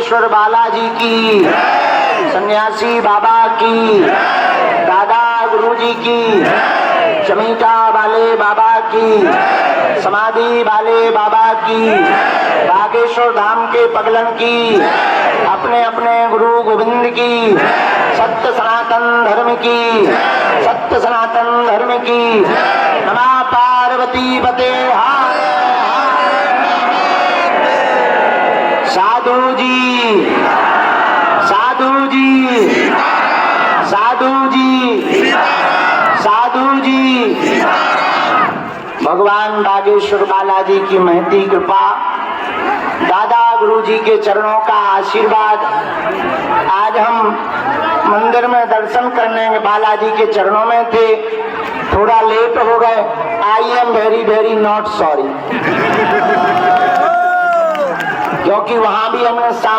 बागेश्वर बालाजी की, सन्यासी बाबा की, दादा गुरुजी की, चमीटा वाले बाबा की, समाधि वाले बाबा की, बागेश्वर धाम के पगलन की, अपने अपने गुरु गोविंद की, सत्य सनातन धर्म की, सत्य सनातन धर्म की। नमः पार्वती पते हर साधु जी, साधु जी, साधु जी, साधु जी। भगवान बागेश्वर बालाजी की महती कृपा, दादा गुरुजी के चरणों का आशीर्वाद। आज हम मंदिर में दर्शन करने के बालाजी के चरणों में थे, थोड़ा लेट हो गए। I am very very not sorry, क्योंकि वहां भी हमने